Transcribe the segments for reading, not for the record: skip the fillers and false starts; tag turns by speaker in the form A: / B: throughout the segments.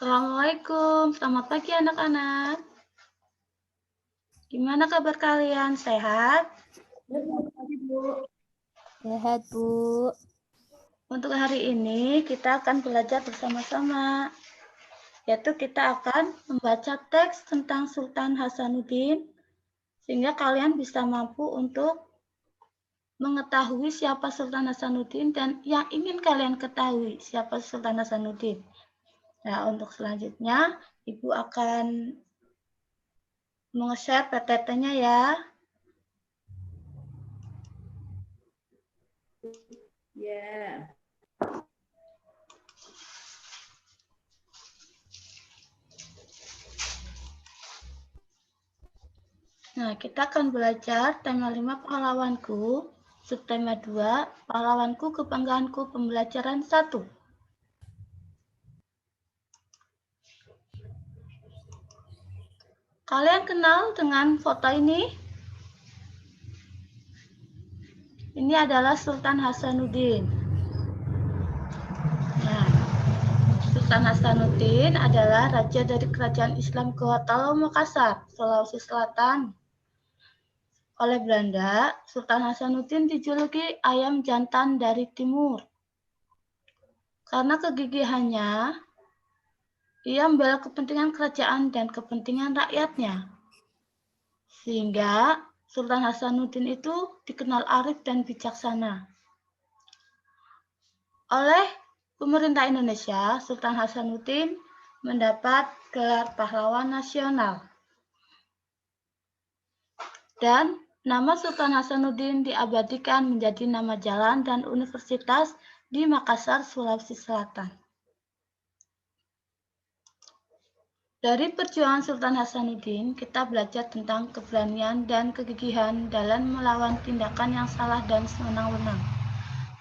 A: Assalamualaikum, selamat pagi anak-anak. Gimana kabar kalian? Sehat?
B: Sehat, Bu.
A: Untuk hari ini kita akan belajar bersama-sama, yaitu kita akan membaca teks tentang Sultan Hasanuddin, sehingga kalian bisa mampu untuk mengetahui siapa Sultan Hasanuddin dan yang ingin kalian ketahui siapa Sultan Hasanuddin. Nah, untuk selanjutnya, Ibu akan meng-share PPT-nya ya.
C: Ya.
A: Nah, kita akan belajar tema 5 pahlawanku, subtema 2, pahlawanku kebanggaanku pembelajaran 1. Kalian kenal dengan foto ini? Ini adalah Sultan Hasanuddin. Nah, Sultan Hasanuddin adalah raja dari kerajaan Islam Gorontalo Makassar, Sulawesi Selatan. Oleh Belanda, Sultan Hasanuddin dijuluki ayam jantan dari timur. Karena kegigihannya, ia membela kepentingan kerajaan dan kepentingan rakyatnya. Sehingga Sultan Hasanuddin itu dikenal arif dan bijaksana. Oleh pemerintah Indonesia, Sultan Hasanuddin mendapat gelar pahlawan nasional. Dan nama Sultan Hasanuddin diabadikan menjadi nama jalan dan universitas di Makassar, Sulawesi Selatan. Dari perjuangan Sultan Hasanuddin, kita belajar tentang keberanian dan kegigihan dalam melawan tindakan yang salah dan sewenang-wenang.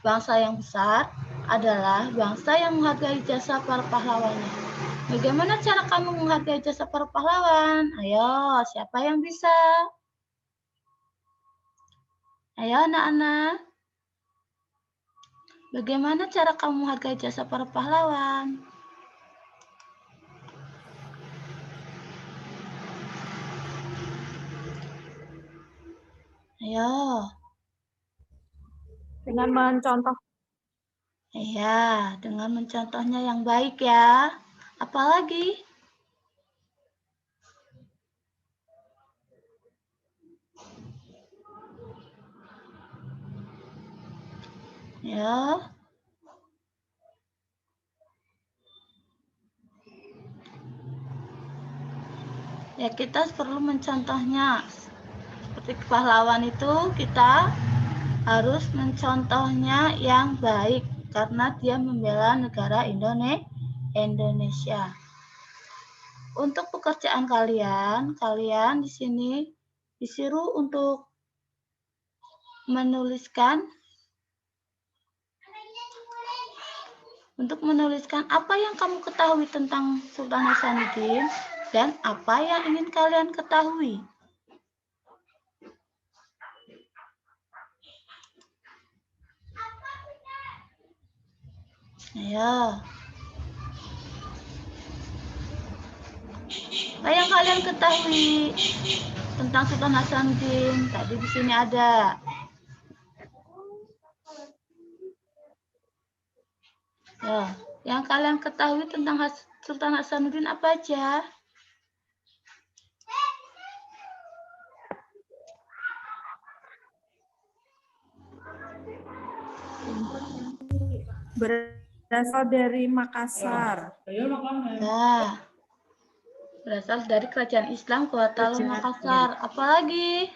A: Bangsa yang besar adalah bangsa yang menghargai jasa para pahlawannya. Bagaimana cara kamu menghargai jasa para pahlawan? Ayo, siapa yang bisa? Ayo anak-anak. Bagaimana cara kamu menghargai jasa para pahlawan? Ayo.
C: Dengan mencontoh.
A: Iya, dengan mencontohnya yang baik ya. Apalagi? Ya. Ya, kita perlu mencontohnya. Seperti pahlawan itu, kita harus mencontohnya yang baik karena dia membela negara Indonesia. Untuk pekerjaan kalian di sini disuruh untuk menuliskan apa yang kamu ketahui tentang Sultan Hasanuddin dan apa yang ingin kalian ketahui. Ayo. Apa yang kalian ketahui tentang Sultan Hasanuddin? Tadi di sini ada. Ya, yang kalian ketahui tentang Sultan Hasanuddin apa aja?
C: Berasal dari Makassar.
A: Ya, berasal dari kerajaan Islam Gorontalo Makassar. Apalagi?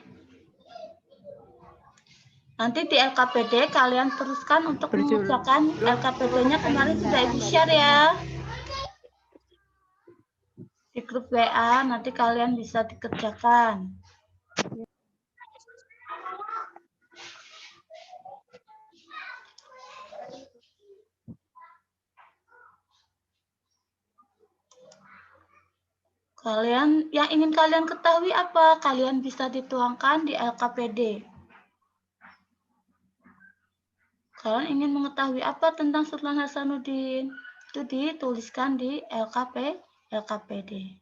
A: Nanti di LKPD kalian teruskan untuk mengerjakan LKPD-nya kemarin sudah Ibu share ya. Di grup WA nanti kalian bisa dikerjakan. Yang ingin kalian ketahui apa? Kalian bisa dituangkan di LKPD. Kalian ingin mengetahui apa tentang Sultan Hasanuddin? itu dituliskan di LKPD.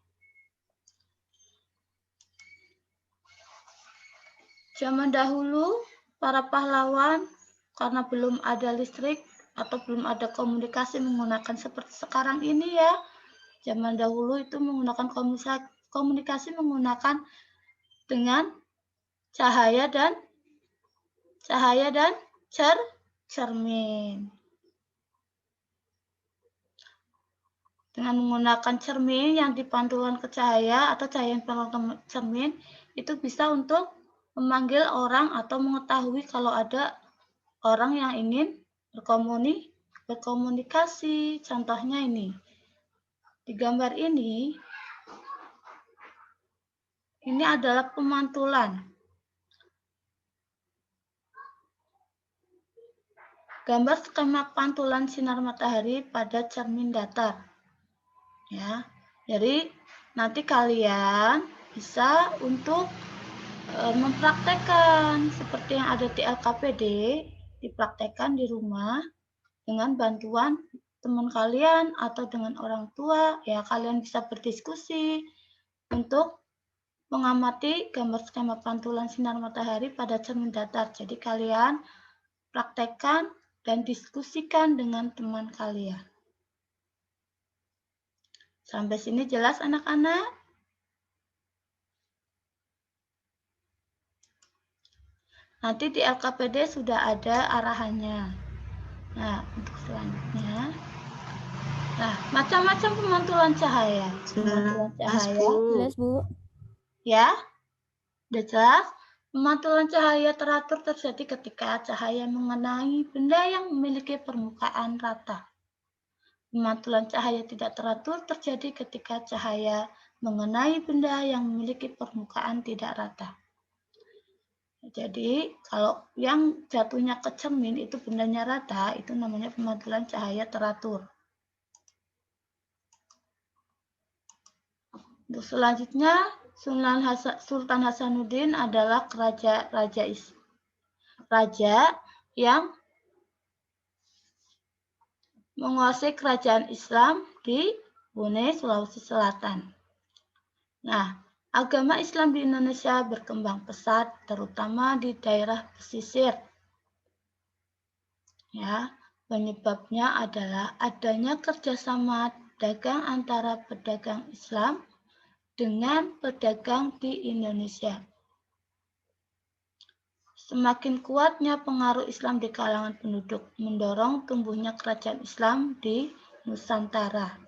A: Zaman dahulu, para pahlawan karena belum ada listrik atau belum ada komunikasi menggunakan seperti sekarang ini ya. Zaman dahulu itu menggunakan komunikasi menggunakan dengan cahaya dan cermin. Dengan menggunakan cermin yang dipantulkan ke cahaya atau cahaya yang dipantulkan ke cermin, itu bisa untuk memanggil orang atau mengetahui kalau ada orang yang ingin berkomunikasi. Contohnya ini. Di gambar ini adalah pemantulan. Gambar skema pantulan sinar matahari pada cermin datar. Ya, jadi nanti kalian bisa untuk mempraktekkan seperti yang ada di LKPD, dipraktekkan di rumah dengan bantuan teman kalian atau dengan orang tua. Ya, kalian bisa berdiskusi untuk mengamati gambar skema pantulan sinar matahari pada cermin datar. Jadi kalian praktekkan dan diskusikan dengan teman kalian. Sampai sini jelas anak-anak? Nanti di LKPD sudah ada arahannya. Nah, untuk selanjutnya. Nah, macam-macam pemantulan cahaya. Pemantulan cahaya.
B: Jelas, Bu.
A: Ya, udah jelas? Pemantulan cahaya teratur terjadi ketika cahaya mengenai benda yang memiliki permukaan rata. Pemantulan cahaya tidak teratur terjadi ketika cahaya mengenai benda yang memiliki permukaan tidak rata. Jadi, kalau yang jatuhnya ke cermin itu bendanya rata, itu namanya pemantulan cahaya teratur. Untuk selanjutnya, Sultan Hasanuddin adalah raja yang menguasai kerajaan Islam di Brunei, Sulawesi Selatan. Nah, agama Islam di Indonesia berkembang pesat, terutama di daerah pesisir. Ya, penyebabnya adalah adanya kerjasama dagang antara pedagang Islam dengan pedagang di Indonesia. Semakin kuatnya pengaruh Islam di kalangan penduduk mendorong tumbuhnya kerajaan Islam di Nusantara.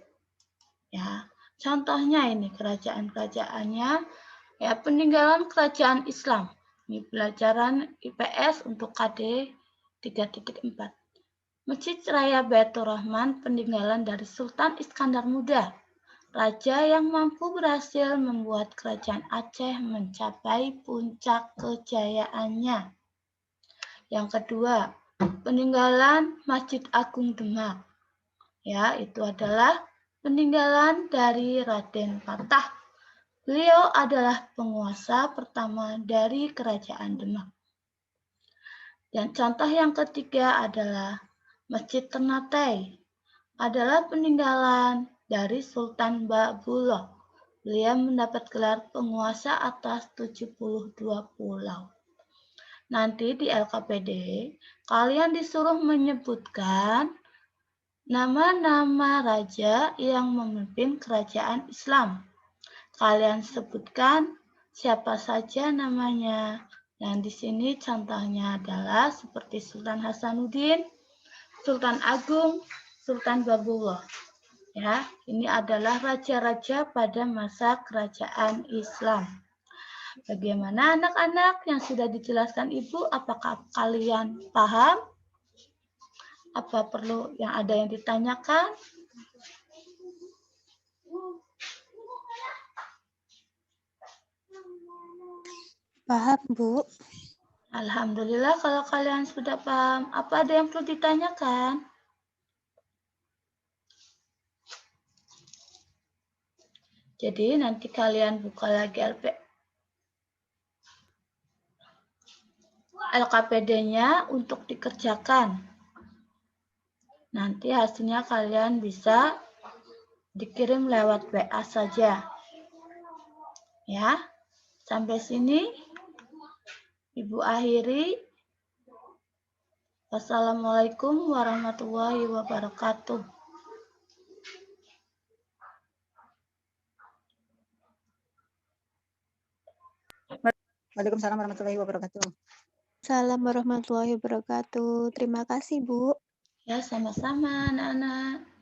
A: Ya, contohnya ini kerajaan-kerajaannya, ya peninggalan kerajaan Islam. Ini pelajaran IPS untuk KD 3.4. Masjid Raya Baitur Rahman peninggalan dari Sultan Iskandar Muda, raja yang mampu berhasil membuat kerajaan Aceh mencapai puncak kejayaannya. Yang kedua, peninggalan Masjid Agung Demak. Ya, itu adalah peninggalan dari Raden Patah. Beliau adalah penguasa pertama dari kerajaan Demak. Dan contoh yang ketiga adalah Masjid Ternate. Adalah peninggalan dari Sultan Baabullah. Beliau mendapat gelar penguasa atas 72 pulau. Nanti di LKPD, kalian disuruh menyebutkan nama-nama raja yang memimpin kerajaan Islam. Kalian sebutkan siapa saja namanya. Dan di sini contohnya adalah seperti Sultan Hasanuddin, Sultan Agung, Sultan Baabullah. Ya, ini adalah raja-raja pada masa kerajaan Islam. Bagaimana anak-anak yang sudah dijelaskan Ibu? Apakah kalian paham? Apa perlu yang ada yang ditanyakan?
B: Paham, Bu.
A: Alhamdulillah kalau kalian sudah paham. Apa ada yang perlu ditanyakan? Jadi nanti kalian buka lagi LKPD-nya untuk dikerjakan. Nanti hasilnya kalian bisa dikirim lewat WA saja. Ya, sampai sini Ibu akhiri. Wassalamualaikum warahmatullahi wabarakatuh.
D: Waalaikumsalam warahmatullahi wabarakatuh.
B: Salam warahmatullahi wabarakatuh. Terima kasih, Bu.
A: Ya, sama-sama anak-anak.